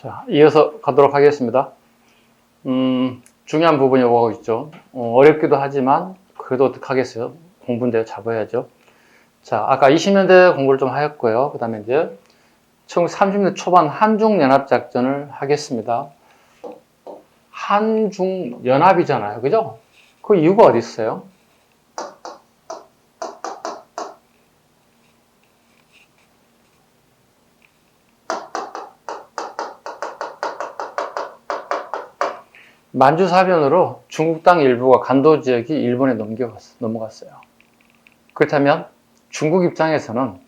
자, 이어서 가도록 하겠습니다. 중요한 부분이 오고 있죠. 어렵기도 하지만 그래도 어떻게 하겠어요? 공부인데 잡아야죠. 자, 아까 20년대 공부를 좀 하였고요. 그 다음에 이제 1930년대 초반 한중연합작전을 하겠습니다. 한중연합이잖아요. 그죠? 그 이유가 어디 있어요? 만주사변으로 중국 땅 일부가 간도 지역이 일본에 넘어갔어요. 그렇다면 중국 입장에서는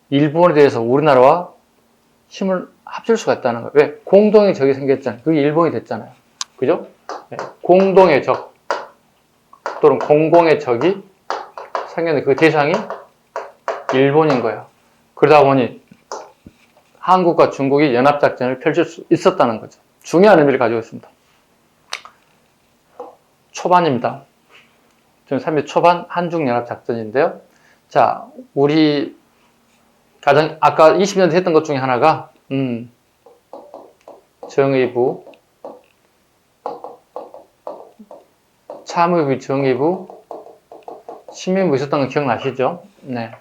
일본에 대해서 우리나라와 힘을 합칠 수가 있다는 거예요. 왜? 공동의 적이 생겼잖아요. 그게 일본이 됐잖아요. 그죠? 네. 공동의 적 또는 공공의 적이 생겼는데 그 대상이 일본인 거예요. 그러다 보니 한국과 중국이 연합작전을 펼칠 수 있었다는 거죠. 중요한 의미를 가지고 있습니다. 초반입니다. 지금 3일 초반 한중연합작전인데요. 자, 우리 가장 아까 20년 했던 것 중에 하나가 정의부, 참의부, 정의부, 신민부 있었던 거 기억나시죠? 네.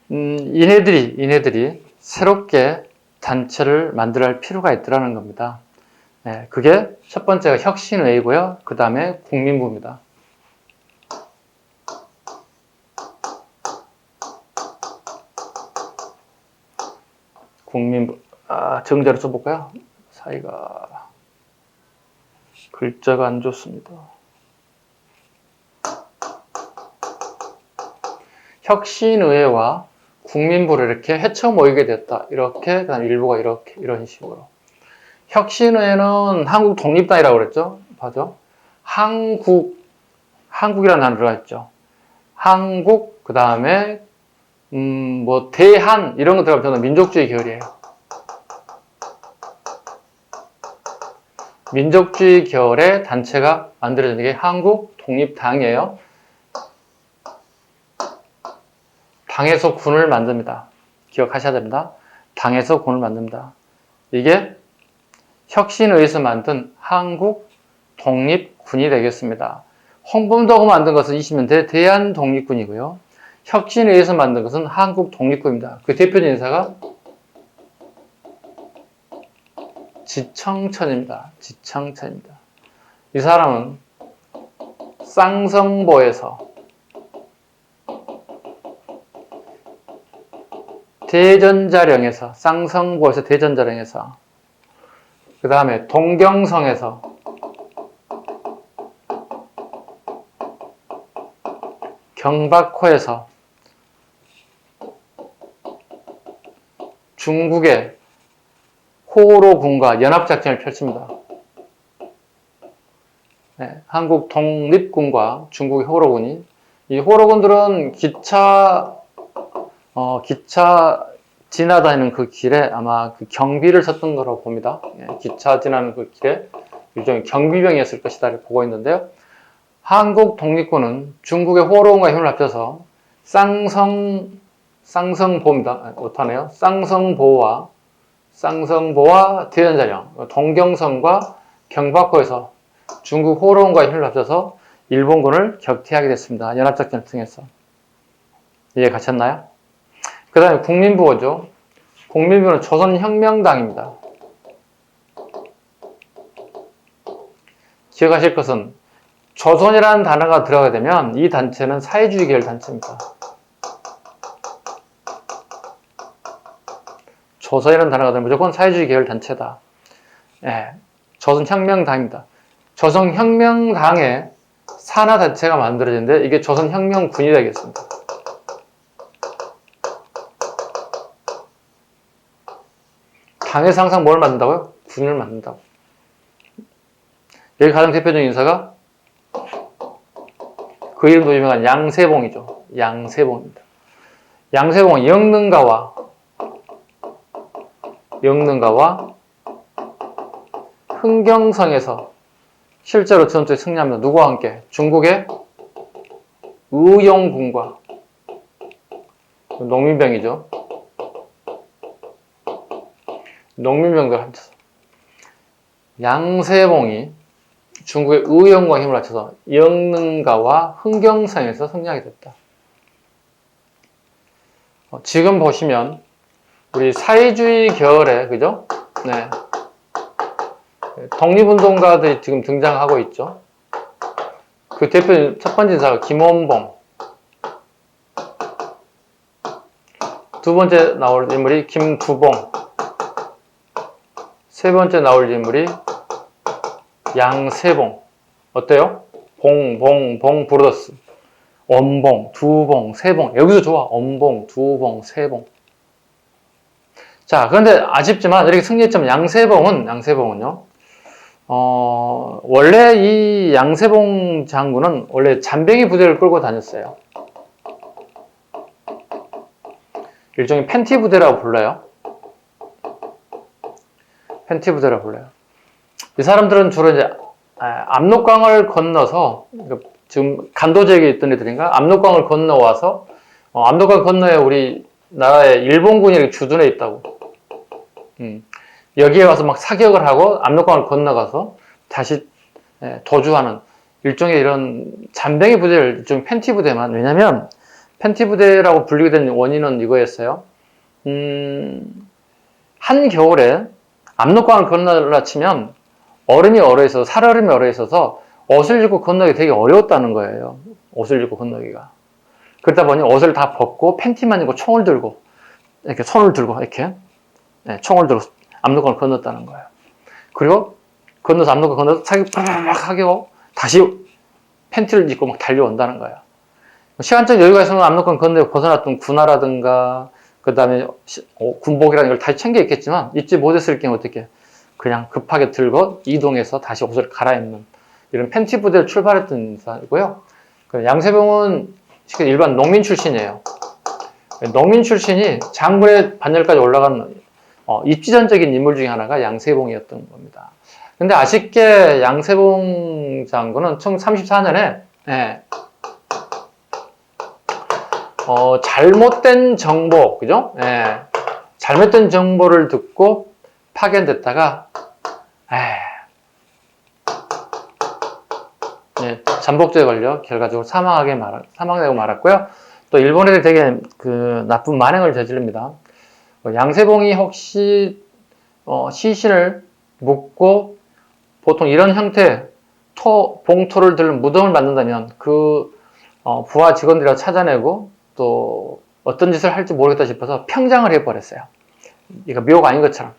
이네들이 새롭게 단체를 만들어야 할 필요가 있더라는 겁니다. 네, 그게 첫 번째가 혁신의고요. 그 다음에 국민부입니다. 국민부, 정자로 써볼까요? 사이가 글자가 안 좋습니다. 혁신의회와 국민부를 이렇게 헤쳐 모이게 됐다. 이렇게, 그다음 일부가 이렇게, 이런 식으로. 혁신의회는 한국 독립당이라고 그랬죠? 맞아? 한국이라는 단어 들어가 있죠. 한국, 그 다음에, 대한, 이런 거 들어가면 저는 민족주의 계열이에요. 민족주의 계열의 단체가 만들어진 게 한국 독립당이에요. 당에서 군을 만듭니다. 기억하셔야 됩니다. 당에서 군을 만듭니다. 이게 혁신의회에서 만든 한국 독립군이 되겠습니다. 홍범도가 만든 것은 20년대 대한독립군이고요. 혁신의회에서 만든 것은 한국 독립군입니다. 그 대표적인 인사가 지청천입니다. 지청천입니다. 이 사람은 쌍성보에서 대전자령에서 쌍성보에서 대전자령에서 그 다음에 동경성에서 경박호에서 중국의 호로군과 연합작전을 펼칩니다. 네, 한국 독립군과 중국의 호로군이 이 호로군들은 기차 지나다니는 그 길에 아마 그 경비를 섰던 거라고 봅니다. 예, 기차 지나는 그 길에 일종의 경비병이었을 것이다 이렇게 보고 있는데요. 한국 독립군은 중국의 호로군과 힘을 합쳐서 쌍성보입니다. 못하네요. 쌍성보와 대전자령, 동경성과 경박호에서 중국 호로군과 힘을 합쳐서 일본군을 격퇴하게 됐습니다. 연합작전을 통해서. 이해 가셨나요? 그 다음에 국민부죠. 국민부는 조선혁명당입니다. 기억하실 것은 조선이라는 단어가 들어가게 되면 이 단체는 사회주의 계열 단체입니다. 조선이라는 단어가 들어가면 무조건 사회주의 계열 단체다. 예, 조선혁명당입니다. 조선혁명당의 산하단체가 만들어지는데 이게 조선혁명군이 되겠습니다. 당에서 항상 뭘 만든다고요? 군을 만든다고. 여기 가장 대표적인 인사가 그 이름도 유명한 양세봉이죠. 양세봉입니다. 양세봉은 영릉가와 흥경성에서 실제로 전투에 승리합니다. 누구와 함께? 중국의 의용군과 농민병이죠. 농민병들 합쳐서 양세봉이 중국의 의연과 힘을 합쳐서 영능가와 흥경성에서 성장이 됐다. 지금 보시면 우리 사회주의 계열에 그죠? 네. 독립운동가들이 지금 등장하고 있죠. 그 대표 첫 번째 인사가 김원봉, 두 번째 나올 인물이 김두봉, 세 번째 나올 인물이 양세봉. 어때요? 봉 브로더스. 원봉, 두봉, 세봉. 여기서 좋아. 원봉, 두봉, 세봉. 자, 그런데 아쉽지만 이렇게 승리했지만 양세봉은요. 원래 이 양세봉 장군은 원래 잔병이 부대를 끌고 다녔어요. 일종의 팬티 부대라고 불러요. 팬티 부대라고 불러요. 이 사람들은 주로 이제 압록강을 건너서 지금 간도 지역에 있던 애들인가 압록강을 건너와서 압록강 건너에 우리 나라의 일본군이 주둔해 있다고. 여기에 와서 막 사격을 하고 압록강을 건너가서 다시 도주하는 일종의 이런 잔병의 부대를 일종의 팬티 부대만. 왜냐면 팬티 부대라고 불리게 된 원인은 이거였어요. 한겨울에 압록강을 건너려 치면 얼음이 얼어 있어서 살얼음이 얼어 있어서 옷을 입고 건너기 되게 어려웠다는 거예요. 옷을 입고 건너기가. 그러다 보니 옷을 다 벗고 팬티만 입고 총을 들고 이렇게 손을 들고 이렇게 총을 들고 압록강을 건넜다는 거예요. 그리고 건너서 압록강 건너서 사격 팍팍 하고 다시 팬티를 입고 막 달려온다는 거예요. 시간적 여유가 있으면 압록강 건너에 벗어났던 군화라든가 그 다음에 군복이라는 걸 다시 챙겨 있겠지만 잊지 못했을 경우 어떻게 그냥 급하게 들고 이동해서 다시 옷을 갈아입는 이런 팬티 부대를 출발했던 인사이고요. 양세봉은 일반 농민 출신이에요. 농민 출신이 장군의 반열까지 올라간 입지전적인 인물 중에 하나가 양세봉이었던 겁니다. 근데 아쉽게 양세봉 장군은 1934년에 잘못된 정보, 그죠? 잘못된 정보를 듣고 파견됐다가 잠복죄에 걸려 결과적으로 사망하고 말았고요. 또 일본 애들이 되게 나쁜 만행을 저지릅니다. 양세봉이 혹시 시신을 묻고 보통 이런 형태 봉토를 들은 무덤을 만든다면 그 부하 직원들이랑 찾아내고 또 어떤 짓을 할지 모르겠다 싶어서 평장을 해버렸어요. 이거 묘가 아닌 것처럼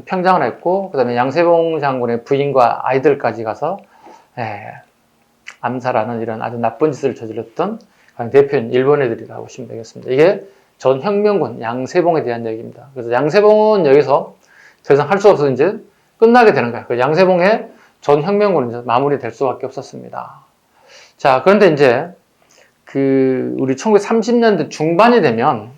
평장을 했고 그 다음에 양세봉 장군의 부인과 아이들까지 가서 암살하는 이런 아주 나쁜 짓을 저질렀던 대표인 일본 애들이라고 보시면 되겠습니다. 이게 전 혁명군 양세봉에 대한 얘기입니다. 그래서 양세봉은 여기서 더 이상 할 수 없어서 이제 끝나게 되는 거예요. 그 양세봉의 전 혁명군은 이제 마무리될 수밖에 없었습니다. 자, 그런데 이제 우리 1930년대 중반이 되면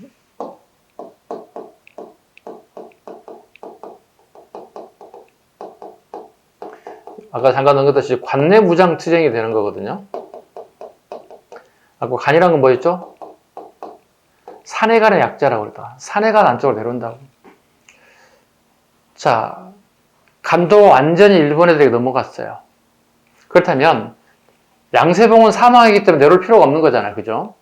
아까 잠깐 언급했듯이 관내 무장 투쟁이 되는 거거든요. 아까 간이란 건 뭐였죠? 산해간의 약자라고 그랬다. 산해간 안쪽으로 내려온다고. 자, 간도 완전히 일본 애들에게 넘어갔어요. 그렇다면 양세봉은 사망이기 때문에 내려올 필요가 없는 거잖아요. 그죠?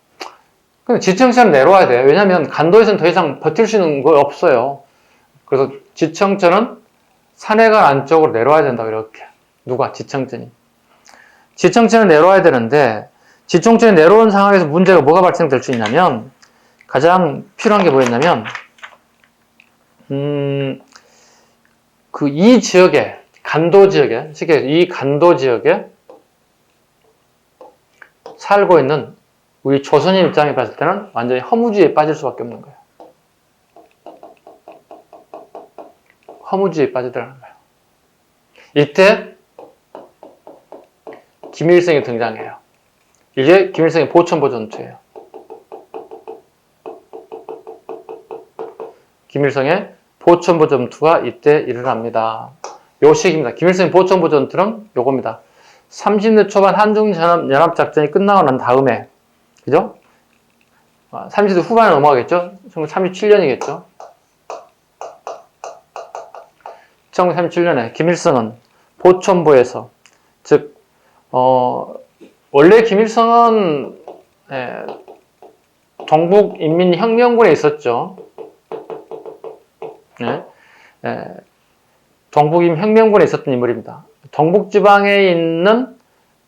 근데 지청천은 내려와야 돼요. 왜냐하면 간도에서는 더 이상 버틸 수 있는 거 없어요. 그래서 지청천은 산해간 안쪽으로 내려와야 된다고 이렇게. 누가? 지청천이. 지청천은 내려와야 되는데 지청천이 내려온 상황에서 문제가 뭐가 발생될 수 있냐면 가장 필요한 게 뭐였냐면 이 지역에 간도 지역에 쉽게 이 간도 지역에 살고 있는 우리 조선인 입장에 봤을 때는 완전히 허무주의에 빠질 수밖에 없는 거예요. 허무주의에 빠지더라는 거예요. 이때 김일성이 등장해요. 이게 김일성의 보천보 전투예요. 김일성의 보천보 전투가 이때 일어납니다. 요 시기입니다. 김일성의 보천보 전투는 요겁니다. 30대 초반 한중연합작전이 끝나고 난 다음에, 그죠? 30대 후반에 넘어가겠죠? 1937년이겠죠? 1937년에 김일성은 보천보에서, 즉 원래 김일성은 동북인민혁명군에 있었죠. 동북인민혁명군에 있었던 인물입니다. 동북지방에 있는,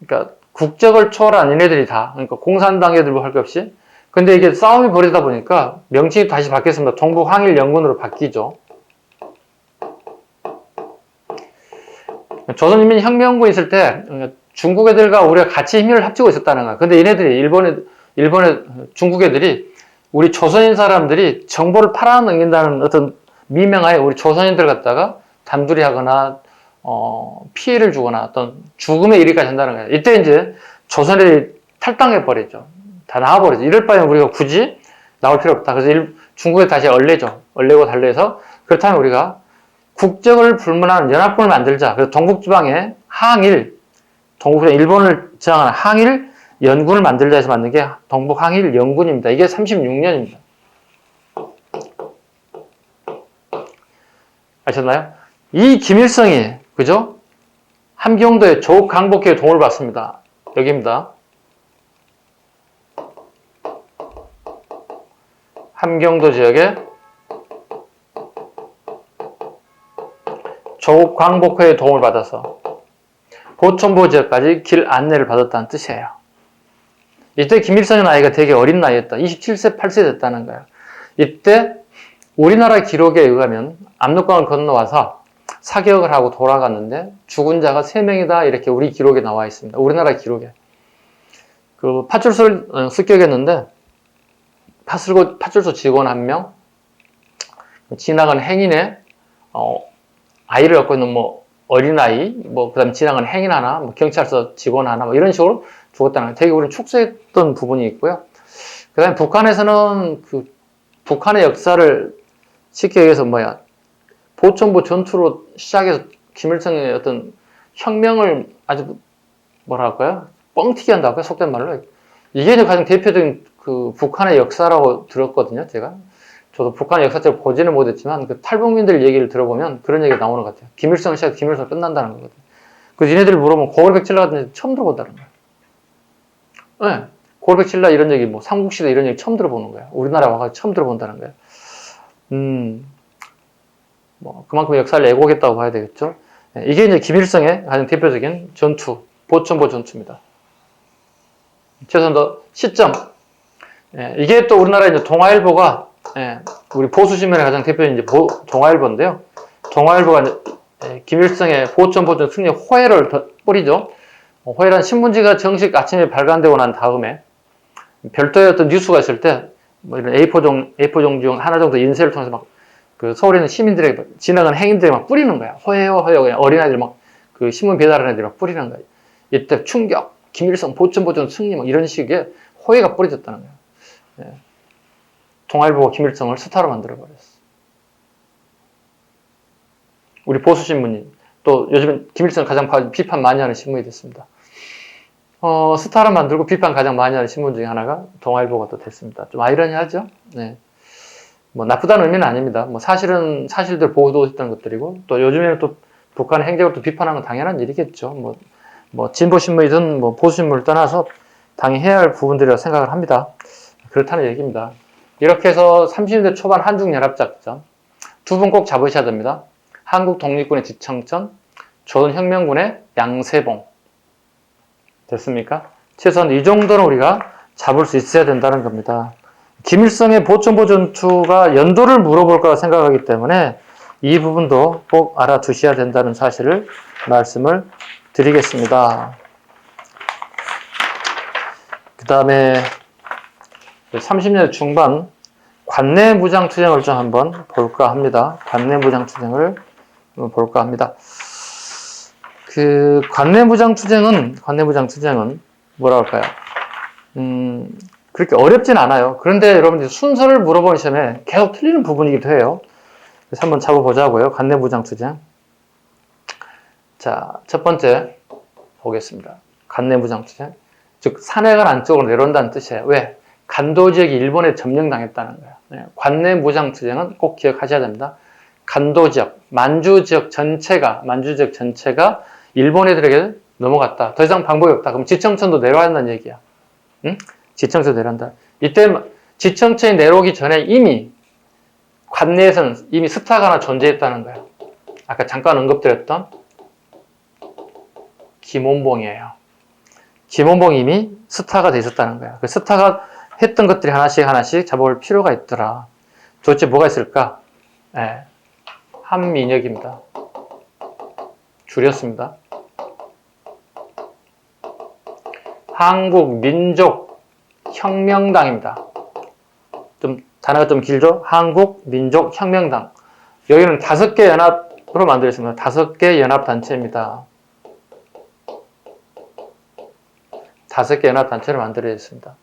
그러니까 국적을 초월한 얘네들이 다, 그러니까 공산당 애들도 할 것 없이. 근데 이게 싸움이 벌어지다 보니까 명칭이 다시 바뀌었습니다. 동북항일연군으로 바뀌죠. 조선인민혁명군이 있을 때 중국 애들과 우리가 같이 힘을 합치고 있었다는 거야. 근데 얘네들이 일본의 중국 애들이 우리 조선인 사람들이 정보를 팔아넘긴다는 어떤 미명하에 우리 조선인들 갖다가 단둘이 하거나 피해를 주거나 어떤 죽음의 일이까지 한다는 거예요. 이때 이제 조선인들이 탈당해 버리죠. 다 나와버리죠. 이럴 바에는 우리가 굳이 나올 필요 없다. 그래서 중국에 다시 얼레고 달래서, 그렇다면 우리가 국적을 불문하는 연합군을 만들자. 그래서 동북지방에 동북지방 일본을 저항하는 항일 연군을 만들자 해서 만든 게 동북항일 연군입니다. 이게 36년입니다. 아셨나요? 이 김일성이, 그죠? 함경도의 조국 강복회의 도움을 받습니다. 여기입니다. 함경도 지역에 조국 광복회의 도움을 받아서 보천보 지역까지 길 안내를 받았다는 뜻이에요. 이때 김일성의 나이가 되게 어린 나이였다. 27세, 8세 됐다는 거예요. 이때 우리나라 기록에 의하면 압록강을 건너와서 사격을 하고 돌아갔는데 죽은 자가 3명이다. 이렇게 우리 기록에 나와 있습니다. 우리나라 기록에. 그 파출소를 습격했는데 파출소 직원 1명, 지나간 행인의 아이를 갖고 있는 어린아이, 그다음 지나간 행인 하나, 경찰서 직원 하나, 이런 식으로 죽었다는 거예요. 되게 우리는 축소했던 부분이 있고요. 그 다음에 북한에서는 북한의 역사를 지키기 위해서 보천보 전투로 시작해서 김일성의 어떤 혁명을 아주 뭐랄까요? 뻥튀기 한다고 할까요? 속된 말로. 이게 가장 대표적인 북한의 역사라고 들었거든요, 제가. 저도 북한의 역사책을 보지는 못했지만 탈북민들 얘기를 들어보면 그런 얘기가 나오는 것 같아요. 김일성을 시작해서 김일성 끝난다는 거거든요. 그래서 얘네들이 물어보면 고골백칠라 같은 얘기 처음 들어본다는 거예요. 네. 고골백칠라 이런 얘기, 삼국시대 이런 얘기 처음 들어보는 거예요. 우리나라 와가지고 처음 들어본다는 거예요. 그만큼 역사를 애고겠다고 봐야 되겠죠. 네. 이게 이제 김일성의 가장 대표적인 전투, 보천보 전투입니다. 최소한 더 시점. 예, 이게 또 우리나라 이제 동아일보가, 우리 보수신문의 가장 대표인 이제 동아일보인데요. 동아일보가 이제 김일성의 보천보 승리 호해를 뿌리죠. 호해란 신문지가 정식 아침에 발간되고 난 다음에 별도의 어떤 뉴스가 있을 때 이런 A4 종류 중 하나 정도 인쇄를 통해서 서울에 있는 시민들에게 지나가는 행인들에게 막 뿌리는 거야. 호해요, 그냥 어린아이들 신문 배달하는 애들 막 뿌리는 거야. 이때 충격, 김일성 보천보 승리 이런 식의 호해가 뿌려졌다는 거예요. 예. 동아일보가 김일성을 스타로 만들어버렸어. 우리 보수신문이 또 요즘엔 김일성을 가장 비판 많이 하는 신문이 됐습니다. 스타를 만들고 비판 가장 많이 하는 신문 중에 하나가 동아일보가 또 됐습니다. 좀 아이러니하죠? 네. 나쁘다는 의미는 아닙니다. 사실은 사실들 보도했던 것들이고, 또 요즘에는 또 북한의 행적을 또 비판하는 건 당연한 일이겠죠. 진보신문이든 보수신문을 떠나서 당연히 해야 할 부분들이라고 생각을 합니다. 그렇다는 얘기입니다. 이렇게 해서 30년대 초반 한중연합작전, 두 분 꼭 잡으셔야 됩니다. 한국 독립군의 지청천, 조선혁명군의 양세봉. 됐습니까? 최소한 이 정도는 우리가 잡을 수 있어야 된다는 겁니다. 김일성의 보천보 전투가 연도를 물어볼 거라 생각하기 때문에 이 부분도 꼭 알아두셔야 된다는 사실을 말씀을 드리겠습니다. 그 다음에 30년대 중반 관내무장투쟁을 좀 한번 볼까 합니다. 관내무장투쟁을 볼까 합니다. 관내무장투쟁은 뭐라 할까요? 그렇게 어렵진 않아요. 그런데 여러분들 순서를 물어보는 시험에 계속 틀리는 부분이기도 해요. 그래서 한번 잡아보자고요. 관내무장투쟁. 자, 첫 번째 보겠습니다. 관내무장투쟁. 즉, 산해관 안쪽으로 내려온다는 뜻이에요. 왜? 간도 지역이 일본에 점령당했다는 거예요. 관내무장투쟁은 꼭 기억하셔야 됩니다. 간도 지역, 만주 지역 전체가 일본 애들에게 넘어갔다. 더 이상 방법이 없다. 그럼 지청천도 내려간다는 얘기야. 응? 지청천 내려간다. 이때 지청천이 내려오기 전에 이미 관내에서는 이미 스타가 하나 존재했다는 거야. 아까 잠깐 언급드렸던 김원봉이에요. 김원봉이 이미 스타가 돼 있었다는 거야. 그 스타가 했던 것들이 하나씩 잡아볼 필요가 있더라. 도대체 뭐가 있을까? 네. 한민혁입니다. 줄였습니다. 한국민족혁명당입니다. 단어가 좀 길죠? 한국민족혁명당. 여기는 5개 연합으로 만들어 있습니다. 5개 연합단체입니다. 5개 연합단체를 만들어 있습니다.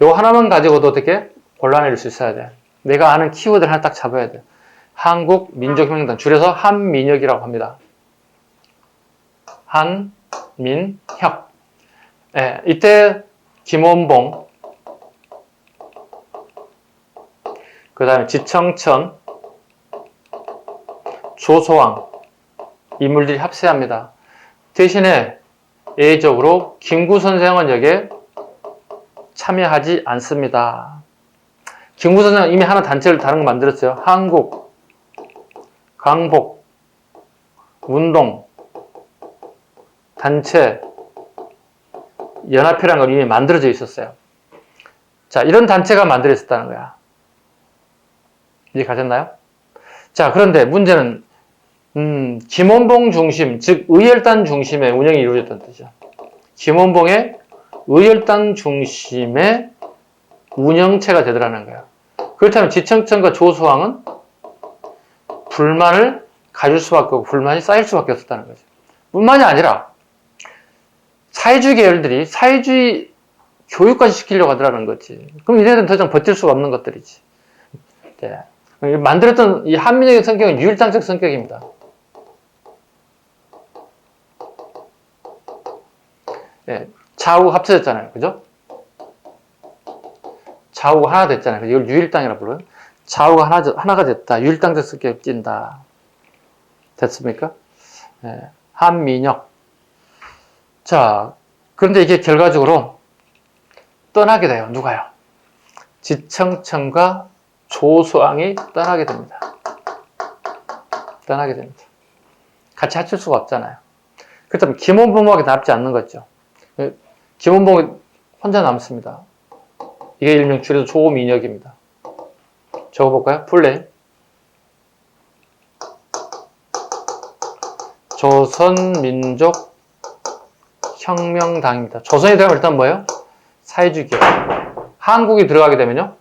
요 하나만 가지고도 어떻게 골라낼 수 있어야 돼. 내가 아는 키워드를 하나 딱 잡아야 돼. 한국민족혁명당, 줄여서 한민혁이라고 합니다. 한민혁. 네, 이때 김원봉, 그 다음에 지청천, 조소왕, 인물들이 합세합니다. 대신에 예외적으로 김구 선생은 여기에 참여하지 않습니다. 김구 선생은 이미 하나 단체를 다른 거 만들었어요. 한국, 강복, 운동, 단체, 연합회라는 걸 이미 만들어져 있었어요. 자, 이런 단체가 만들어 있었다는 거야. 이해 가셨나요? 자, 그런데 문제는 김원봉 중심, 즉 의열단 중심의 운영이 이루어졌다는 뜻이죠. 김원봉의 의열단 중심의 운영체가 되더라는 거야. 그렇다면 지청천과 조소왕은 불만을 가질 수밖에 없고 불만이 쌓일 수밖에 없었다는 거죠. 뿐만이 아니라 사회주의 계열들이 사회주의 교육까지 시키려고 하더라는 거지. 그럼 이들은 더 이상 버틸 수가 없는 것들이지. 네. 만들었던 이 한민혁의 성격은 유일당적 성격입니다. 네. 좌우가 합쳐졌잖아요. 그죠? 좌우가 하나 됐잖아요. 이걸 유일당이라고 불러요. 좌우가 하나가 됐다. 유일당적 성격이 찐다. 됐습니까? 네. 한민혁. 자, 그런데 이게 결과적으로 떠나게 돼요. 누가요? 지청천과 조소왕이 떠나게 됩니다. 떠나게 됩니다. 같이 합칠 수가 없잖아요. 그렇다면 김원봉하게 남지 않는 거죠. 김원봉이 혼자 남습니다. 이게 일명 줄여서 조민혁입니다. 적어볼까요? 풀네임. 조선민족혁명당입니다. 조선이 되면 일단 뭐예요? 사회주의 계열. 한국이 들어가게 되면요?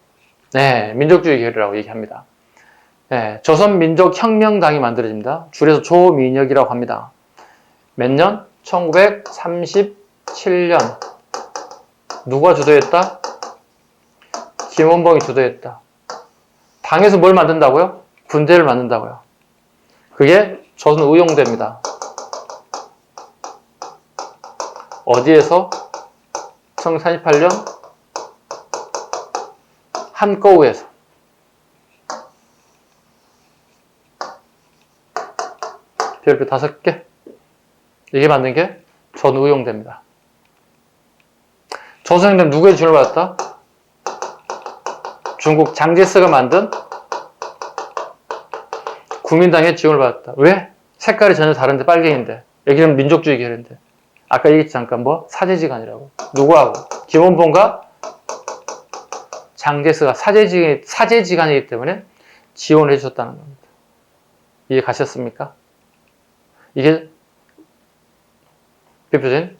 네, 민족주의 계열이라고 얘기합니다. 네, 조선민족혁명당이 만들어집니다. 줄여서 조민혁이라고 합니다. 몇 년? 1937년. 누가 주도했다? 김원봉이 주도했다. 당에서 뭘 만든다고요? 군대를 만든다고요. 그게 조선의용대입니다. 어디에서? 1948년 한꺼우에서. 별표 5개. 이게 만든 게 조선의용대입니다. 조선의용대는 누구의 지원을 받았다? 중국 장제스가 만든 국민당의 지원을 받았다. 왜? 색깔이 전혀 다른데 빨갱인데. 여기는 민족주의 계열인데. 아까 얘기했지 잠깐 사제지간이라고. 누구하고? 김원봉과 장제스가 사제지간이기 때문에 지원을 해주셨다는 겁니다. 이해 가셨습니까? 이게 대표적인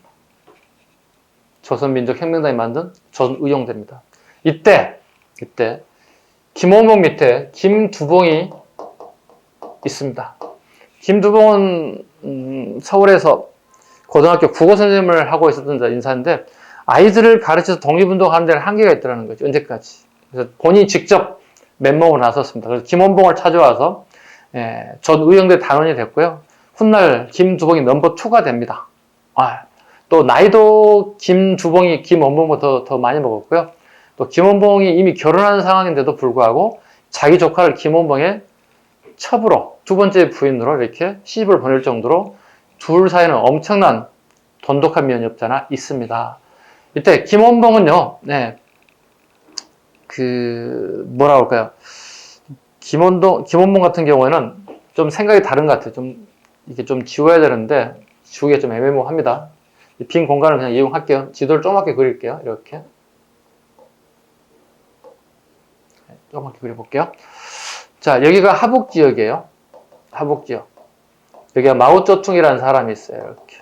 조선민족혁명당이 만든 조선의용대입니다. 이때 김원봉 밑에 김두봉이 있습니다. 김두봉은 서울에서 고등학교 국어 선생님을 하고 있었던 인사인데 아이들을 가르쳐서 독립운동하는 데는 한계가 있더라는 거죠. 언제까지. 그래서 본인이 직접 맨몸으로 나섰습니다. 그래서 김원봉을 찾아와서 전 의용대 단원이 됐고요. 훗날 김두봉이 넘버 2가 됩니다. 또 나이도 김두봉이 김원봉보다 더 많이 먹었고요. 또 김원봉이 이미 결혼한 상황인데도 불구하고 자기 조카를 김원봉의 첩으로 두 번째 부인으로 이렇게 시집을 보낼 정도로 둘 사이는 엄청난 돈독한 면이 없잖아 있습니다. 이때 김원봉은요, 네, 뭐라 그럴까요? 김원봉 같은 경우에는 좀 생각이 다른 것 같아요. 이게 좀 지워야 되는데, 지우기가 좀 애매모호합니다. 빈 공간을 그냥 이용할게요. 지도를 조그맣게 그릴게요. 이렇게. 조그맣게 그려볼게요. 자, 여기가 하북지역이에요. 하북지역. 여기가 마오쩌퉁이라는 사람이 있어요. 이렇게.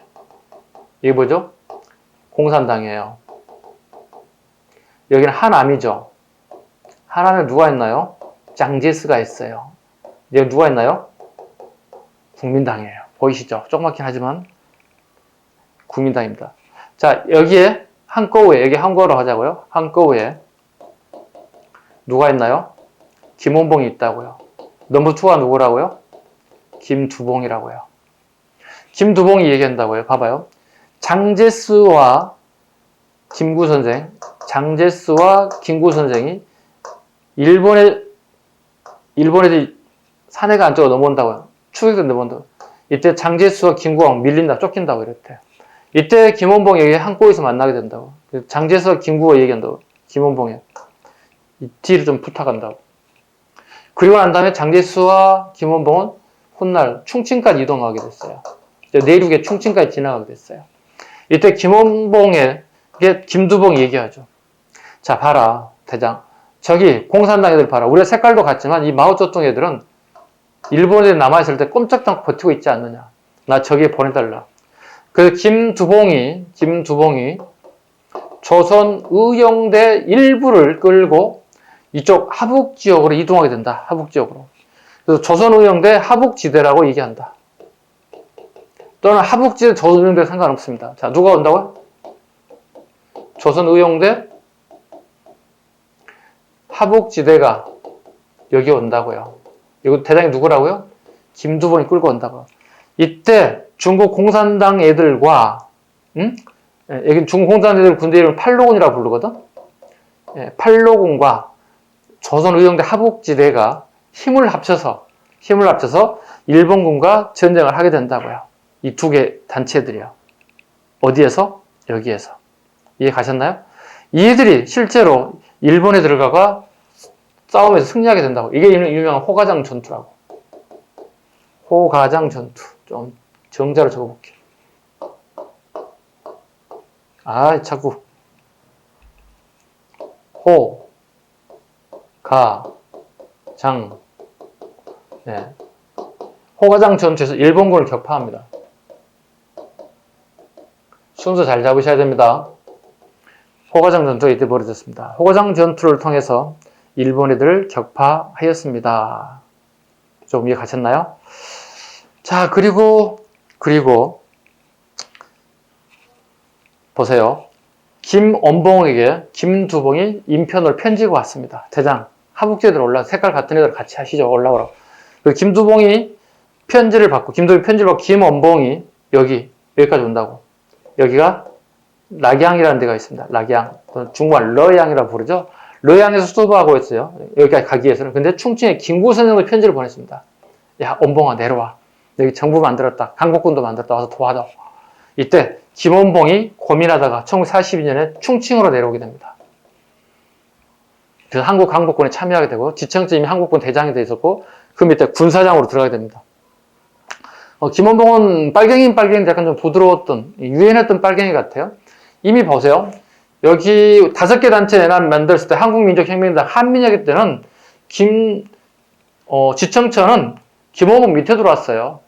이게 뭐죠? 공산당이에요. 여기는 하남이죠. 하남에 누가 있나요? 장제스가 있어요. 여기 누가 있나요? 국민당이에요. 보이시죠? 조그맣긴 하지만 국민당입니다. 자, 여기에 한꺼우에, 여기 한꺼우로 하자고요. 한꺼우에 누가 있나요? 김원봉이 있다고요. 넘버 2가 누구라고요? 김두봉이라고요. 김두봉이 얘기한다고요. 봐봐요. 장제스와 김구 선생, 장제스와 김구 선생이 일본에 산해가 안쪽으로 넘어온다고요. 추격대 넘어온다고. 이때 장제스와 김구가 밀린다, 쫓긴다고 이랬대요. 이때 김원봉이 여기 한꼬에서 만나게 된다고. 장제스와 김구가 얘기한다고. 김원봉이. 이 뒤를 좀 부탁한다고. 그리고 난 다음에 장제스와 김원봉은 훗날 충칭까지 이동하게 됐어요. 내륙의 충칭까지 지나가게 됐어요. 이때 김원봉에게 김두봉이 얘기하죠. 자, 봐라, 대장. 저기 공산당 애들 봐라. 우리가 색깔도 같지만 이 마오쩌둥 애들은 일본에 남아있을 때 꼼짝도 버티고 있지 않느냐. 나 저기에 보내달라. 그 김두봉이 조선 의용대 일부를 끌고 이쪽 하북 지역으로 이동하게 된다. 하북 지역으로. 그래서 조선 의용대 하북지대라고 얘기한다. 또는 하북지대 조선 의용대 상관없습니다. 자, 누가 온다고요? 조선 의용대 하북지대가 여기 온다고요. 이거 대장이 누구라고요? 김두봉이 끌고 온다고요. 이때 중국 공산당 애들과 여기 중국 공산당 애들 군대 이름을 팔로군이라고 부르거든. 팔로군과 조선 의용대 하북지대가 힘을 합쳐서 일본군과 전쟁을 하게 된다고요. 이 두 개 단체들이요. 어디에서? 여기에서. 이해 가셨나요? 이들이 실제로 일본에 들어가가 싸움에서 승리하게 된다고. 이게 유명한 호가장 전투라고. 호가장 전투. 좀 정자로 적어볼게요. 아, 자꾸 호, 가, 장. 네. 호가장 전투에서 일본군을 격파합니다. 순서 잘 잡으셔야 됩니다. 호가장 전투가 이때 벌어졌습니다. 호가장 전투를 통해서 일본 애들을 격파하였습니다. 조금 이해 가셨나요? 자, 그리고 보세요. 김원봉에게 김두봉이 인편을 편지가 왔습니다. 대장, 하북지대로 올라 색깔 같은 애들 같이 하시죠. 올라오라고. 김두봉이 편지를 받고 김원봉이 여기까지 온다고. 여기가 락양이라는 데가 있습니다. 락양. 중국말 러양이라고 부르죠. 러양에서 수도하고 있어요. 여기까지 가기 위해서는. 근데 충칭에 김구 선생도 편지를 보냈습니다. 야, 원봉아, 내려와. 여기 정부 만들었다. 강복군도 만들었다. 와서 도와줘. 이때 김원봉이 고민하다가 1942년에 충칭으로 내려오게 됩니다. 그래서 한국 강복군에 참여하게 되고 지청쯤이 한국군 대장이 돼 있었고 그 밑에 군사장으로 들어가게 됩니다. 김원봉은 빨갱이인데 약간 좀 부드러웠던 유연했던 빨갱이 같아요. 이미 보세요. 여기 5개 단체 만들었을 때 한국민족혁명당 한민혁일 때는 지청천은 김원봉 밑에 들어왔어요.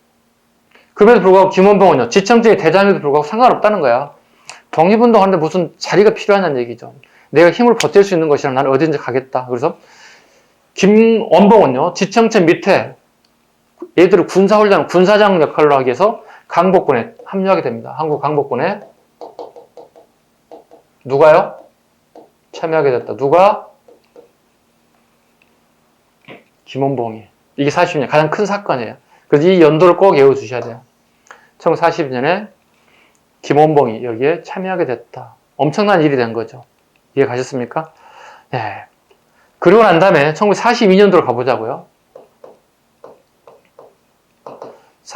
그럼에도 불구하고 김원봉은요. 지청천이 대장에도 불구하고 상관없다는 거야. 독립운동하는데 무슨 자리가 필요하냐는 얘기죠. 내가 힘을 버틸 수 있는 것이라면 나는 어디든지 가겠다. 그래서 김원봉은요. 지청천 밑에 얘들을 군사훈련, 군사장 역할로 하기 위해서 강복군에 합류하게 됩니다. 한국 강복군에 누가요? 참여하게 됐다. 누가? 김원봉이. 이게 40년 가장 큰 사건이에요. 그래서 이 연도를 꼭 외워주셔야 돼요. 1940년에 김원봉이 여기에 참여하게 됐다. 엄청난 일이 된 거죠. 이해 가셨습니까? 네. 그리고 난 다음에 1942년도로 가보자고요.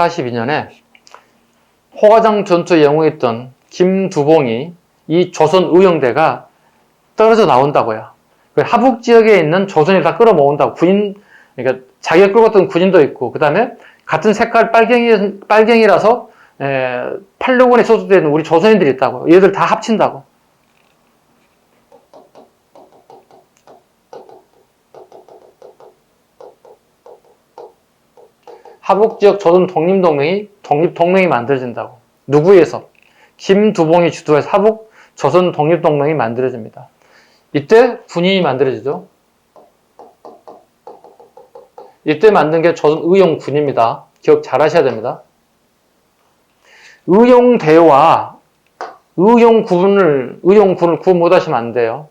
42년에 호가장 전투에 영웅했던 김두봉이 이 조선 의용대가 떨어져 나온다고요. 하북 지역에 있는 조선이 다 끌어모은다고. 그러니까 자기가 끌었던 군인도 있고, 그 다음에 같은 색깔 빨갱이라서 86원에 소속되어 있는 우리 조선인들이 있다고. 얘들 다 합친다고. 하북지역 조선 독립동맹이 만들어진다고. 누구에 의해서? 김두봉이 주도해서 하북 조선 독립동맹이 만들어집니다. 이때 군인이 만들어지죠. 이때 만든 게 조선 의용군입니다. 기억 잘 하셔야 됩니다. 의용대와 의용군을 구분 못하시면 안 돼요.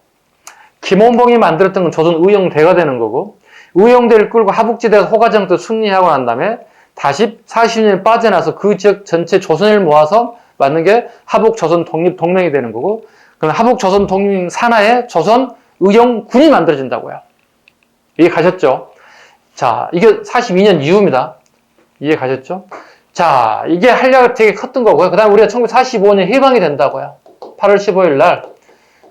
김원봉이 만들었던 건 조선 의용대가 되는 거고, 의용대를 끌고 하북지대에서 호가정도 승리하고 난 다음에 다시 40년이 빠져나서 그 지역 전체 조선을 모아서 만든 게 하북 조선 독립동맹이 되는 거고, 그럼 하북 조선 독립 산하에 조선 의용군이 만들어진다고요. 이해 가셨죠? 자, 이게 42년 이후입니다. 이해 가셨죠? 자, 이게 한ля가 되게 컸던 거고요. 그 다음에 우리가 1945년 해방이 된다고요. 8월 15일 날.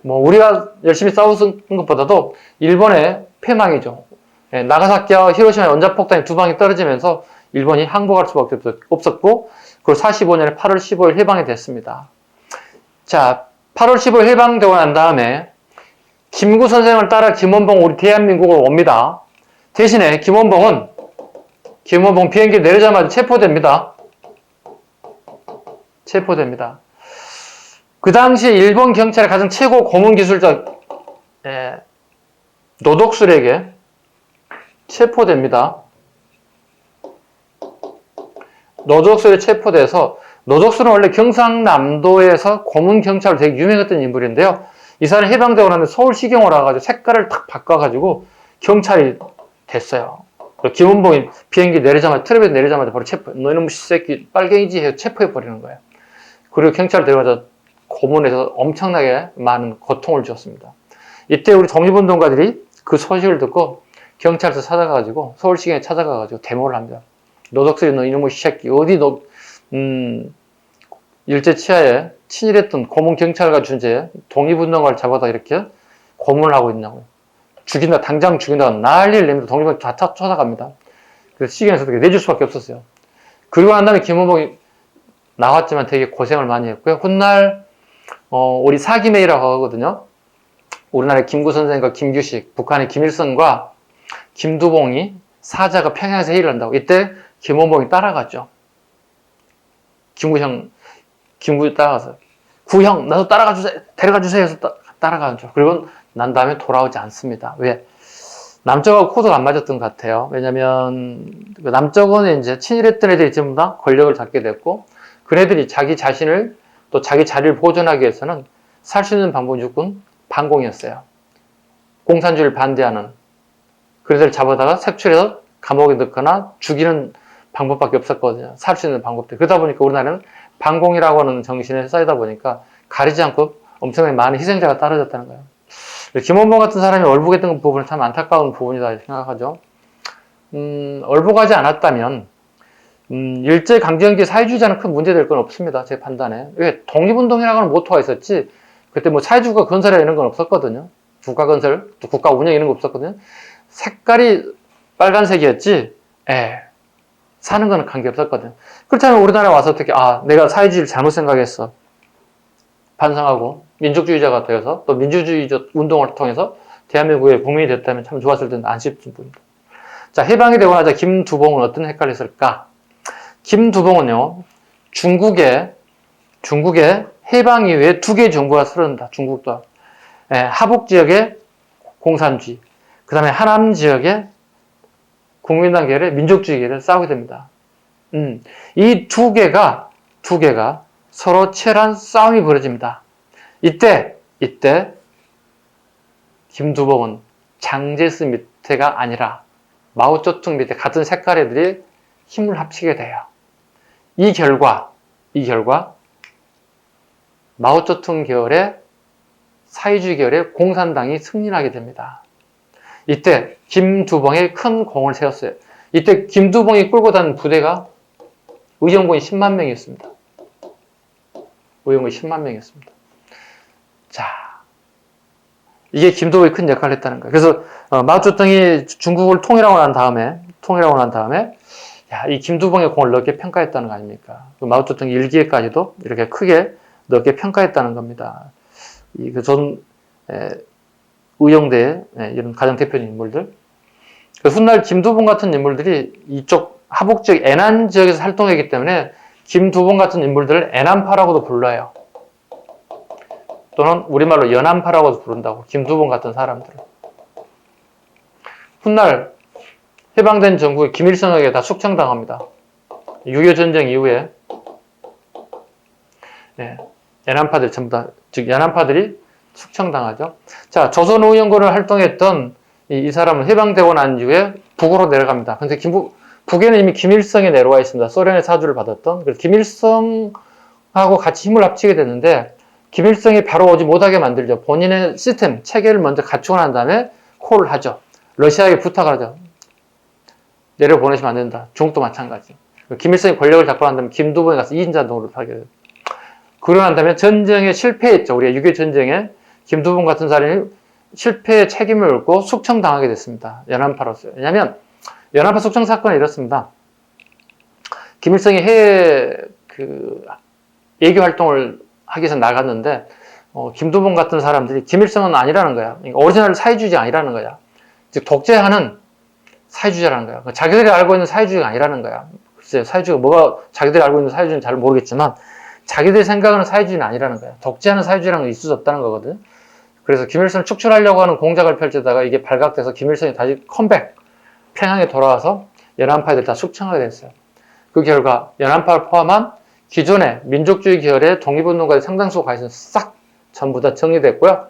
우리가 열심히 싸우는 것보다도 일본의 패망이죠. 나가사키와 히로시마의 원자폭탄이 두 방이 떨어지면서 일본이 항복할 수밖에 없었고, 그리고 45년에 8월 15일 해방이 됐습니다. 자, 8월 15일 해방되고 난 다음에 김구 선생을 따라 김원봉 우리 대한민국으로 옵니다. 대신에 김원봉 비행기 내리자마자 체포됩니다. 그 당시 일본 경찰의 가장 최고 고문 기술자 노덕술에게 체포됩니다. 노덕술에 체포돼서, 노덕술은 원래 경상남도에서 고문 경찰로 되게 유명했던 인물인데요. 이 사람이 해방되고 나면 서울시경을 와가지고 색깔을 탁 바꿔가지고 경찰이 됐어요. 김원봉이 비행기 내리자마자, 트랩에서 내리자마자 바로 체포. 너 이놈의 새끼 빨갱이지 해서 체포해버리는 거예요. 그리고 경찰 데려가서 고문해서 엄청나게 많은 고통을 주었습니다. 이때 우리 독립운동가들이 그 소식을 듣고 경찰서 찾아가가지고, 서울시경에 찾아가가지고 데모를 합니다. 노덕술이 너 이놈의 새끼, 어디 너, 일제치하에 친일했던 고문 경찰과 주제에 독립운동가를 잡아다 이렇게 고문을 하고 있냐고. 죽인다, 당장 죽인다, 난리를 냅니다. 독립운동 다 쫓아갑니다. 그래서 시경에서 내줄 수밖에 없었어요. 그리고 난 다음에 김원봉이 나왔지만 되게 고생을 많이 했고요. 훗날, 우리 사기메이라고 하거든요. 우리나라의 김구 선생과 김규식, 북한의 김일성과 김두봉이 사자가 평양에서 회의를 한다고. 이때 김원봉이 따라갔죠. 김구 따라가서, 구형, 나도 데려가 주세요 해서 따라가죠. 그리고 난 다음에 돌아오지 않습니다. 왜? 남쪽하고 코드가 안 맞았던 것 같아요. 왜냐면, 남쪽은 이제 친일했던 애들이 전부 다 권력을 잡게 됐고, 그 애들이 자기 자신을, 또 자기 자리를 보존하기 위해서는 살 수 있는 방법이 무조건 반공이었어요. 공산주의를 반대하는. 그 애들을 잡아다가 색출해서 감옥에 넣거나 죽이는 방법밖에 없었거든요. 살 수 있는 방법들. 그러다 보니까 우리나라는 반공이라고 하는 정신에 쌓이다 보니까 가리지 않고 엄청나게 많은 희생자가 따라졌다는 거예요. 김원봉 같은 사람이 얼북했던 부분은 참 안타까운 부분이다 생각하죠. 얼북하지 않았다면 일제강점기 사회주의자는 큰 문제될 건 없습니다. 제 판단에. 왜? 독립운동이라고 하는 모토가 있었지, 그때 사회주의가 건설이나 이런 건 없었거든요. 국가 건설, 또 국가 운영 이런 거 없었거든요. 색깔이 빨간색이었지, 사는 거는 관계없었거든. 그렇다면 우리나라에 와서 어떻게, 내가 사회주의를 잘못 생각했어. 반성하고 민족주의자가 되어서 또 민주주의적 운동을 통해서 대한민국의 국민이 됐다면 참 좋았을 텐데 안 싶은 분입니다. 자, 해방이 되고 나자 김두봉은 어떤 헷갈이 있을까? 김두봉은요, 중국의 해방 이후에 두 개의 정부가 쓰러진다. 중국도. 하북 지역의 공산주의, 그 다음에 하남 지역의 국민당 계열의 민족주의 계열을 싸우게 됩니다. 이 두 개가 서로 치열한 싸움이 벌어집니다. 이때 김두봉은 장제스 밑에가 아니라 마오쩌둥 밑에 같은 색깔 애들이 힘을 합치게 돼요. 이 결과 마오쩌둥 계열의 사회주의 계열의 공산당이 승리하게 됩니다. 이때 김두봉이 큰 공을 세웠어요. 이때 김두봉이 끌고 다니는 부대가 의정부인 10만 명이었습니다. 의정부인 10만 명이었습니다. 자, 이게 김두복이 큰 역할을 했다는 거예요. 그래서 마오쩌둥이 중국을 통일하고 난 다음에 야, 이 김두봉의 공을 넓게 평가했다는 거 아닙니까? 그 마오쩌둥 일기에까지도 이렇게 크게 넓게 평가했다는 겁니다. 전 의정대 이런 가장 대표적인 인물들. 훗날 김두봉 같은 인물들이 이쪽 하북 지역 애난 지역에서 활동했기 때문에 김두봉 같은 인물들을 애난파라고도 불러요. 또는 우리말로 연안파라고도 부른다고. 김두봉 같은 사람들을. 훗날 해방된 정부의 김일성에게 다 숙청당합니다. 6.25 전쟁 이후에 연안파들 전부 다, 즉 연안파들이 숙청당하죠. 자, 조선의원군을 활동했던 이 사람은 해방되고 난 이후에 북으로 내려갑니다. 근데 북에는 이미 김일성이 내려와 있습니다. 소련의 사주를 받았던. 그래서 김일성하고 같이 힘을 합치게 됐는데 김일성이 바로 오지 못하게 만들죠. 본인의 시스템, 체계를 먼저 갖추고 난 다음에 콜을 하죠. 러시아에게 부탁을 하죠. 내려보내시면 안 된다. 중국도 마찬가지. 김일성이 권력을 잡고 난 다음에 김두봉이 가서 2인자 노릇을 하게 돼요. 그러고 난 다음에 전쟁에 실패했죠. 우리가 6.25 전쟁에 김두봉 같은 사람이 실패의 책임을 묻고 숙청당하게 됐습니다. 연안파로서요. 왜냐하면 연안파 숙청 사건이 이렇습니다. 김일성이 해외 외교 활동을 하기 위해서 나갔는데 김두봉 같은 사람들이 김일성은 아니라는 거야. 그러니까 오리지널 사회주의자 아니라는 거야. 즉 독재하는 사회주의자라는 거야. 자기들이 알고 있는 사회주의가 아니라는 거야. 글쎄 사회주의가 뭐가 자기들이 알고 있는 사회주의는 잘 모르겠지만 자기들이 생각하는 사회주의는 아니라는 거야. 독재하는 사회주의라는 건 있을 수 없다는 거거든. 그래서 김일성을 축출하려고 하는 공작을 펼치다가 이게 발각돼서 김일성이 다시 컴백, 평양에 돌아와서 연안파들 다 숙청하게 됐어요. 그 결과 연안파를 포함한 기존의 민족주의 계열의 독립운동가들 상당수가 가있어서 싹 전부 다 정리됐고요.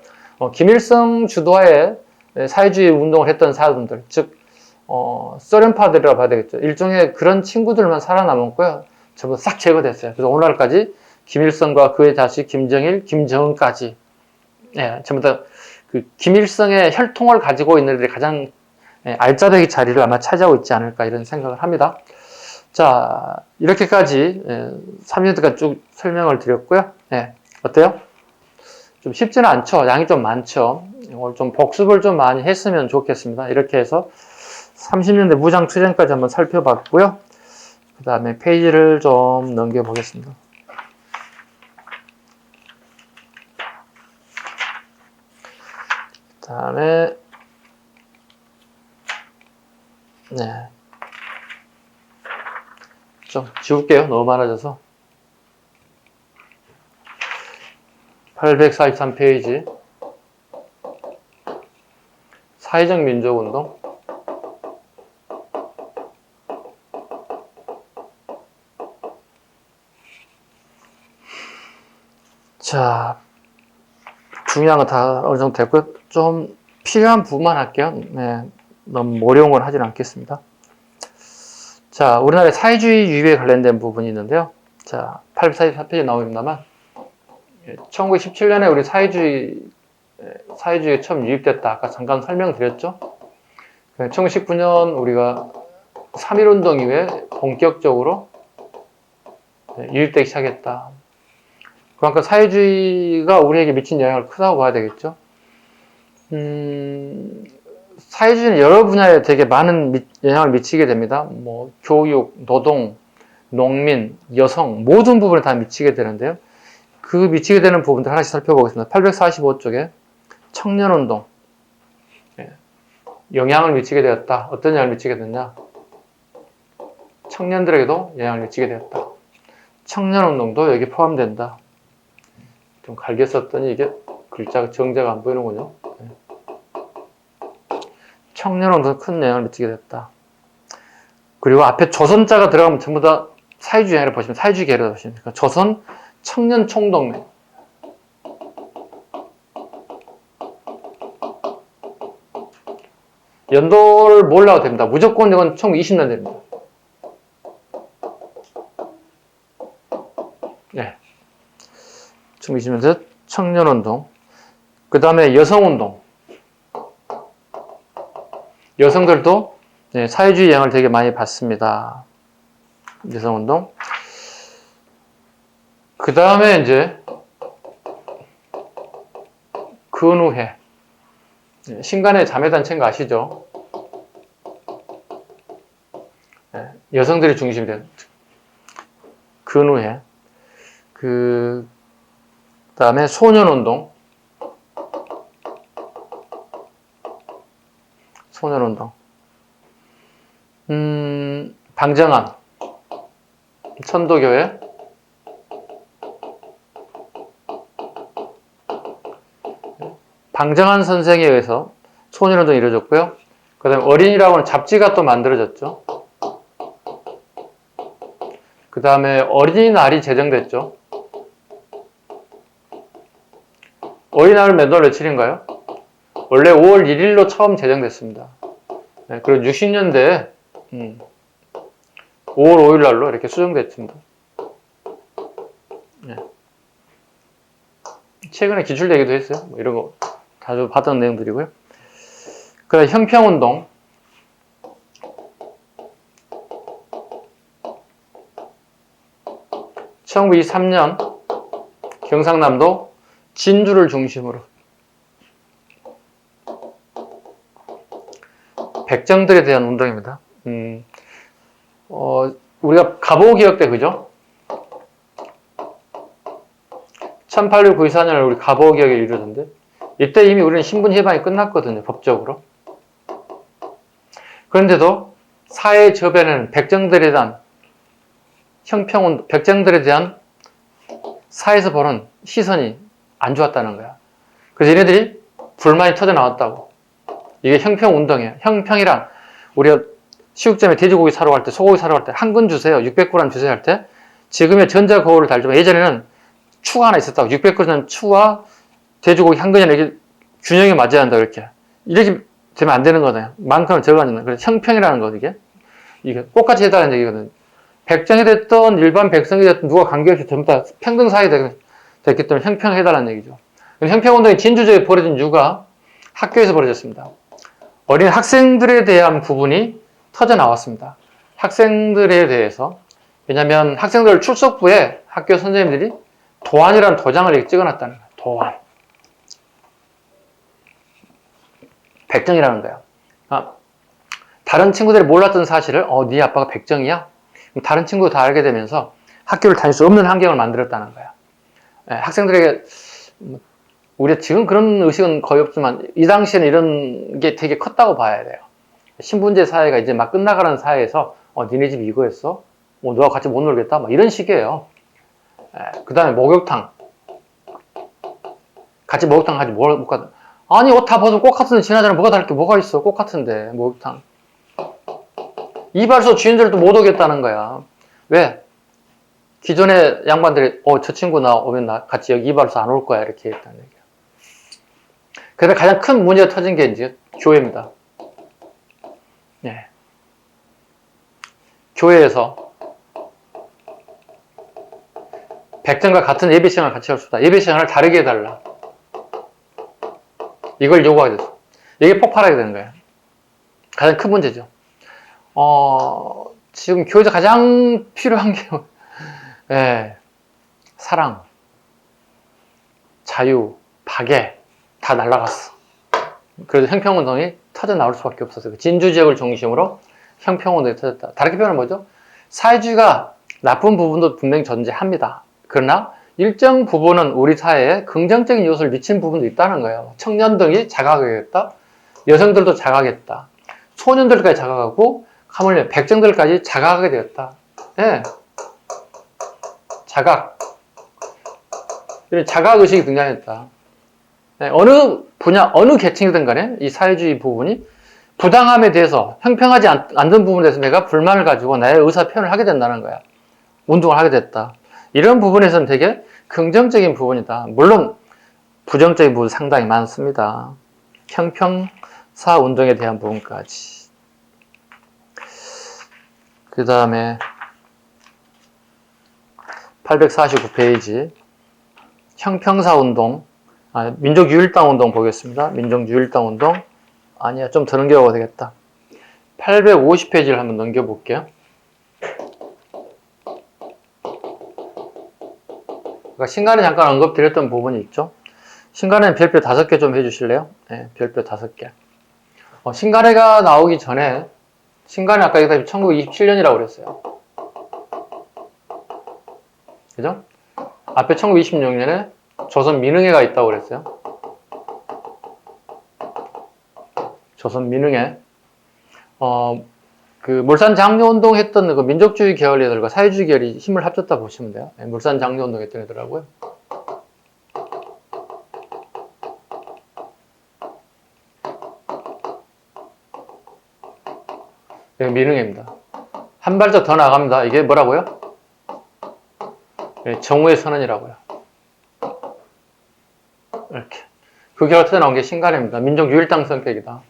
김일성 주도하에 사회주의 운동을 했던 사람들, 즉 소련파들이라고 봐야 되겠죠. 일종의 그런 친구들만 살아남았고요. 전부 싹 제거됐어요. 그래서 오늘날까지 김일성과 그의 자식 김정일, 김정은까지 전부 다 그 김일성의 혈통을 가지고 있는 애들이 가장 알짜배기 자리를 아마 차지하고 있지 않을까 이런 생각을 합니다. 자, 이렇게까지 3년도까지 쭉 설명을 드렸고요. 어때요? 좀 쉽지는 않죠. 양이 좀 많죠. 이걸 좀 복습을 좀 많이 했으면 좋겠습니다. 이렇게 해서 30년대 무장투쟁까지 한번 살펴봤고요. 그 다음에 페이지를 좀 넘겨보겠습니다. 그 다음에 좀 지울게요. 너무 많아져서. 843페이지. 사회적 민족운동. 자, 중요한 거 다 어느 정도 됐고요. 좀 필요한 부분만 할게요. 너무 어려운 하지는 않겠습니다. 자, 우리나라의 사회주의 유입에 관련된 부분이 있는데요. 자, 844페이지 나옵니다만 1917년에 우리 사회주의가 처음 유입됐다. 아까 잠깐 설명드렸죠. 1919년 우리가 3.1운동 이후에 본격적으로 유입되기 시작했다. 그러니까 사회주의가 우리에게 미친 영향을 크다고 봐야 되겠죠. 사회주의는 여러 분야에 되게 많은 영향을 미치게 됩니다. 뭐 교육, 노동, 농민, 여성 모든 부분에 다 미치게 되는데요. 그 미치게 되는 부분들 하나씩 살펴보겠습니다. 845쪽에 청년운동 영향을 미치게 되었다. 어떤 영향을 미치게 됐냐? 청년들에게도 영향을 미치게 되었다. 청년운동도 여기 포함된다. 좀 갈게 썼더니 이게 글자가 정자가 안 보이는군요. 청년운동 큰 영향을 미치게 됐다. 그리고 앞에 조선자가 들어가면 전부 다 사회주의 영향을 보시면 사회주의 계열을 보시면 됩니다. 조선 청년 총동맹. 연도를 몰라도 됩니다. 무조건 이건 1920년대입니다. 네. 1920년대 청년운동. 그 다음에 여성운동. 여성들도 사회주의 영향을 되게 많이 받습니다. 여성운동. 그 다음에 이제 근우회. 신간의 자매단체인 거 아시죠? 여성들이 중심이 된 근우회. 그 다음에 소년운동. 소년운동. 방정환. 천도교회. 방정환 선생에 의해서 소년운동이 이루어졌고요. 그 다음에 어린이라고 하는 잡지가 또 만들어졌죠. 그 다음에 어린이날이 제정됐죠. 어린이날 몇월 며칠인가요? 원래 5월 1일로 처음 제정됐습니다. 네, 그리고 60년대에 5월 5일 날로 이렇게 수정됐습니다. 네. 최근에 기출되기도 했어요. 뭐 이런 거 자주 봤던 내용들이고요. 그 다음에 형평운동. (1923년) 경상남도 진주를 중심으로 백정들에 대한 운동입니다. 우리가 갑오기역 때 그죠? 1894년에 우리 갑오기역이 이루어졌는데 이때 이미 우리는 신분 해방이 끝났거든요. 법적으로. 그런데도 사회 저변에는 백정들에 대한 형평운동, 백정들에 대한 사회에서 보는 시선이 안 좋았다는 거야. 그래서 얘네들이 불만이 터져 나왔다고. 이게 형평운동이에요. 형평이란 우리가 시국점에 돼지고기 사러 갈 때, 소고기 사러 갈 때 한 근 주세요. 600g 주세요 할 때 지금의 전자거울을 달지만 예전에는 추가 하나 있었다고. 600g 추와 돼지고기 한 근이나 이렇게 균형이 맞아야 한다. 이렇게 되면 안 되는 거잖아요. 많거나 적어가는. 그래서 형평이라는 거 이게 똑같이 해달라는 얘기거든요. 백정이 됐던 일반 백성이 됐던 누가 관계없이 전부 다 평등 사회가 됐기 때문에 형평해달라는 얘기죠. 형평운동이 진주적에 벌어진 이유가 학교에서 벌어졌습니다. 어린 학생들에 대한 부분이 터져 나왔습니다. 학생들에 대해서. 왜냐하면 학생들 출석부에 학교 선생님들이 도안이라는 도장을 이렇게 찍어놨다는 거예요. 도안. 백정이라는 거야. 다른 친구들이 몰랐던 사실을 네 아빠가 백정이야? 다른 친구도 다 알게 되면서 학교를 다닐 수 없는 환경을 만들었다는 거야. 학생들에게 우리가 지금 그런 의식은 거의 없지만 이 당시에는 이런 게 되게 컸다고 봐야 돼요. 신분제 사회가 이제 막 끝나가는 사회에서 니네 집이 이거였어? 너하고 같이 못 놀겠다? 막 이런 식이에요. 그 다음에 목욕탕. 같이 목욕탕 같이 못 가. 아니 옷 다 벗으면 꽃 같은데 지나자면 뭐가 다를 게 뭐가 있어? 꽃 같은데 목욕탕. 이발소 주인들도 못 오겠다는 거야. 왜? 기존의 양반들이 저 친구 나 오면 같이 여기 이발소 안 올 거야 이렇게 했다는 얘기야. 그래서 가장 큰 문제가 터진 게 이제 교회입니다. 네. 교회에서 백정과 같은 예배 시간을 같이 할 수 없다. 예배 시간을 다르게 해달라. 이걸 요구하게 됐어. 이게 폭발하게 되는 거예요. 가장 큰 문제죠. 지금 교회에서 가장 필요한 게 사랑, 자유, 박애 다 날아갔어. 그래서 형평운동이 터져 나올 수밖에 없었어요. 진주 지역을 중심으로 형평운동이 터졌다. 다르게 표현하면 뭐죠? 사회주의가 나쁜 부분도 분명히 존재합니다. 그러나 일정 부분은 우리 사회에 긍정적인 요소를 미친 부분도 있다는 거예요. 청년들이 자각하겠다. 여성들도 자각했다. 소년들까지 자각하고 하물며 백정들까지 자각하게 되었다. 자각. 이런 자각의식이 등장했다. 어느 분야, 어느 계층이든 간에 이 사회주의 부분이 부당함에 대해서 형평하지 않는 부분에 대해서 내가 불만을 가지고 나의 의사 표현을 하게 된다는 거야. 운동을 하게 됐다. 이런 부분에서는 되게 긍정적인 부분이다. 물론 부정적인 부분 상당히 많습니다. 형평사 운동에 대한 부분까지. 그 다음에 849페이지 형평사 운동, 민족유일당 운동 보겠습니다. 민족유일당 운동. 아니야, 좀 더 넘겨가야 되겠다. 850페이지를 한번 넘겨볼게요. 그러니까 신간에 잠깐 언급드렸던 부분이 있죠. 신간에는 별표 5개 좀 해주실래요? 네, 별표 5개. 신간해가 나오기 전에, 신간해 아까 얘기했다시피 1927년이라고 그랬어요. 그죠? 앞에 1926년에 조선 민흥회가 있다고 그랬어요. 조선 민흥회. 그 물산 장려운동 했던 그 민족주의 계열 애들과 사회주의 계열이 힘을 합쳤다 보시면 돼요. 네, 물산 장려운동 했던 애더라고요. 네, 민흥회입니다. 한 발짝 더 나갑니다. 이게 뭐라고요? 네, 정오의 선언이라고요. 이렇게. 그 결과에 나온 게 신간해입니다. 민족 유일당 성격이다.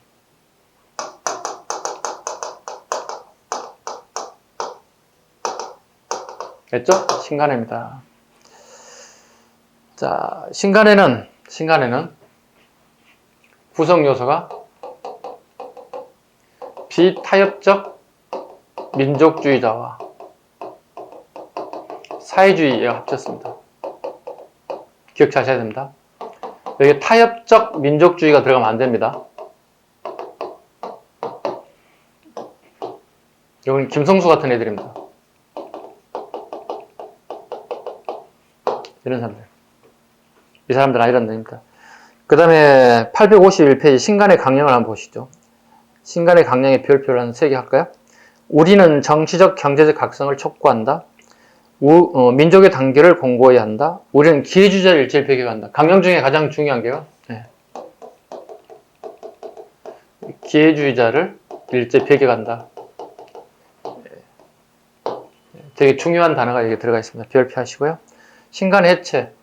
됐죠? 신간해입니다. 자, 신간해는 구성 요소가 비타협적 민족주의자와 사회주의가 합쳤습니다. 기억 잘 하셔야 됩니다. 여기 타협적 민족주의가 들어가면 안 됩니다. 이건 김성수 같은 애들입니다. 이런 사람들. 이 사람들은 아니란다니까. 그 다음에 851페이지 신간의 강령을 한번 보시죠. 신간의 강령의 별표를 한 3개 할까요? 우리는 정치적, 경제적 각성을 촉구한다. 민족의 단결을 공고히 한다. 우리는 기회주의자를 일제히 배격한다. 강령 중에 가장 중요한 게요. 네. 기회주의자를 일제히 배격한다. 되게 중요한 단어가 여기 들어가 있습니다. 별표하시고요. 신간 해체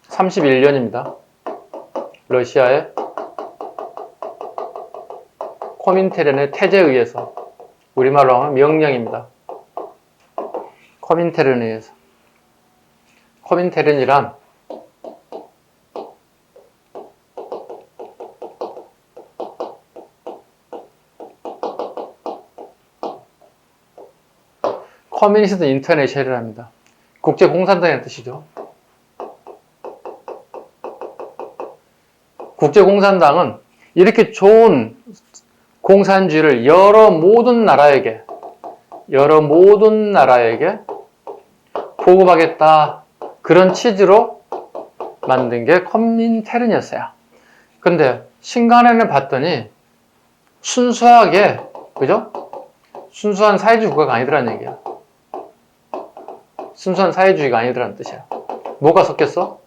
31년입니다. 러시아의 코민테른의 태제에 의해서, 우리말로 하면 명령입니다. 코민테른에 의해서. 코민테른이란 커뮤니스트 인터내셔널이랍니다. 국제공산당이라는 뜻이죠. 국제공산당은 이렇게 좋은 공산주의를 모든 나라에게 보급하겠다. 그런 취지로 만든 게 코민테른이었어요. 근데 신간에는 봤더니 순수하게, 그죠? 순수한 사회주의 국가가 아니더라는 얘기야. 순수한 사회주의가 아니더라는 뜻이야. 뭐가 섞였어?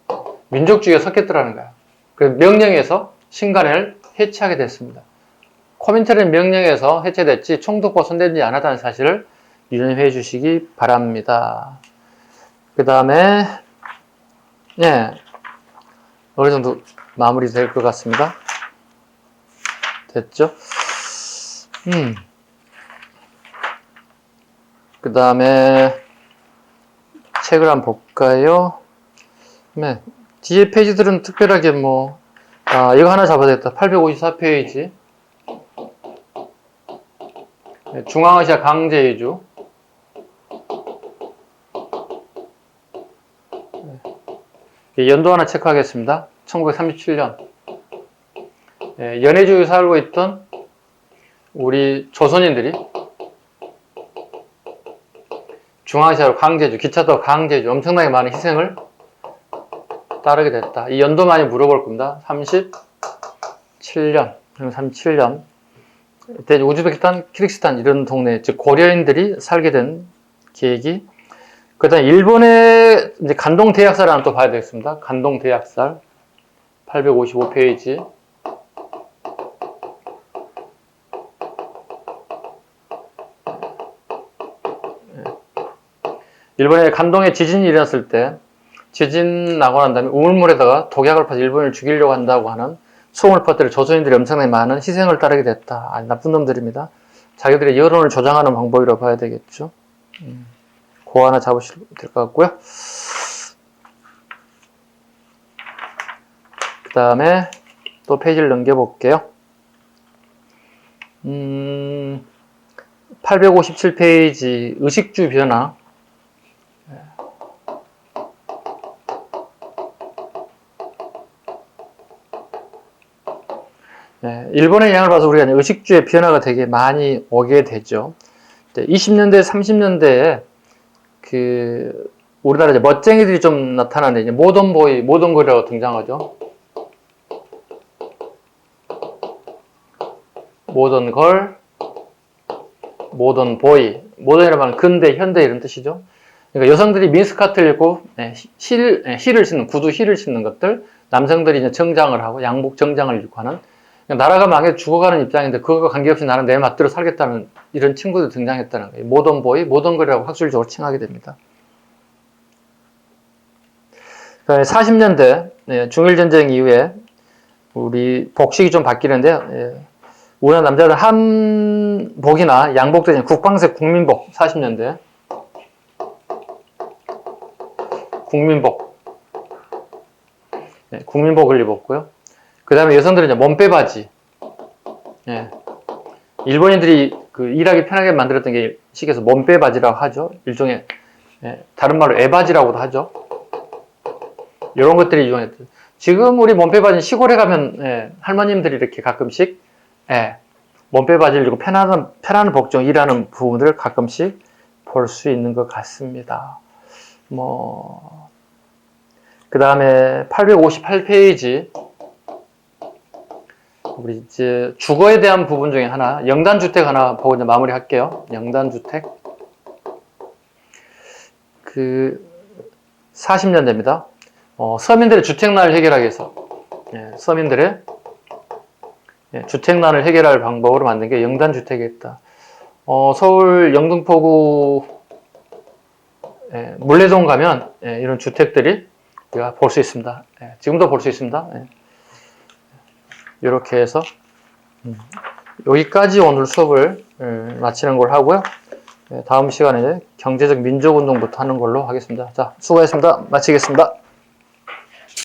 민족주의가 섞였더라는 거야. 그래서 명령에서 신간해를 해체하게 됐습니다. 코민테른 명령에서 해체됐지 총독과 손대지 않았다는 사실을 유념해 주시기 바랍니다. 그 다음에 어느 정도 마무리 될 것 같습니다. 됐죠? 그 다음에 책을 한번 볼까요? 네. 뒤에 페이지들은 특별하게 이거 하나 잡아야 되겠다. 854페이지. 네, 중앙아시아 강제이주. 네. 연도 하나 체크하겠습니다. 1937년. 네, 연해주에 살고 있던 우리 조선인들이 중앙아시아로 강제주, 기차도 강제주, 엄청나게 많은 희생을 따르게 됐다. 이 연도 많이 물어볼 겁니다. 37년. 이때 우즈베키스탄, 키르기스탄 이런 동네, 즉 고려인들이 살게 된 계획이. 그 다음에 일본의 이제 간동대약살을 하나 또 봐야 되겠습니다. 간동대약살. 855페이지. 일본의 간동에 지진이 일어났을 때 지진 나고 난 다음에 우물물에다가 독약을 파서 일본을 죽이려고 한다고 하는 소문을 퍼뜨려 조선인들이 엄청나게 많은 희생을 따르게 됐다. 아주 나쁜 놈들입니다. 자기들의 여론을 조장하는 방법이라고 봐야 되겠죠. 그거 하나 잡으시면 될 것 같고요. 그 다음에 또 페이지를 넘겨볼게요. 857페이지 의식주 변화. 일본의 영향을 봐서 우리가 의식주의 변화가 되게 많이 오게 되죠. 20년대, 30년대에 우리나라 이제 멋쟁이들이 좀 나타나는 이제 모던보이, 모던걸이라고 등장하죠. 모던걸, 모던보이. 모던이라는 말은 근대, 현대 이런 뜻이죠. 그러니까 여성들이 미니스커트를 입고 힐을 신는, 구두 힐을 신는 것들, 남성들이 이제 정장을 하고 양복 정장을 입고 하는, 나라가 망해 죽어가는 입장인데 그거와 관계없이 나는 내 맛대로 살겠다는 이런 친구들 등장했다는 거예요. 모던보이, 모던걸이라고 학술적으로 칭하게 됩니다. 40년대 중일전쟁 이후에 우리 복식이 좀 바뀌는데요. 우리나라 남자들 한복이나 양복도 이제 국방색 국민복 40년대 국민복 국민복을 입었고요. 그 다음에 여성들은 이제 몸빼바지. 일본인들이 일하기 편하게 만들었던 게 식에서 몸빼바지라고 하죠. 일종의 다른 말로 에바지라고도 하죠. 이런 것들이 유행했죠. 지금 우리 몸빼바지는 시골에 가면 할머님들이 이렇게 가끔씩 몸빼바지를 입고 편안한 복종 일하는 부분들을 가끔씩 볼 수 있는 것 같습니다. 그 다음에 858페이지 우리 이제 주거에 대한 부분 중에 하나, 영단주택 하나 보고 이제 마무리할게요. 영단주택 40년대입니다. 서민들의 주택난을 해결하기 위해서 서민들의 주택난을 해결할 방법으로 만든 게 영단주택이었다. 서울 영등포구 물레동 가면 이런 주택들이 우리가 볼 수 있습니다. 지금도 볼 수 있습니다. 이렇게 해서 여기까지 오늘 수업을 마치는 걸 하고요. 다음 시간에 경제적 민족운동부터 하는 걸로 하겠습니다. 자, 수고하셨습니다. 마치겠습니다.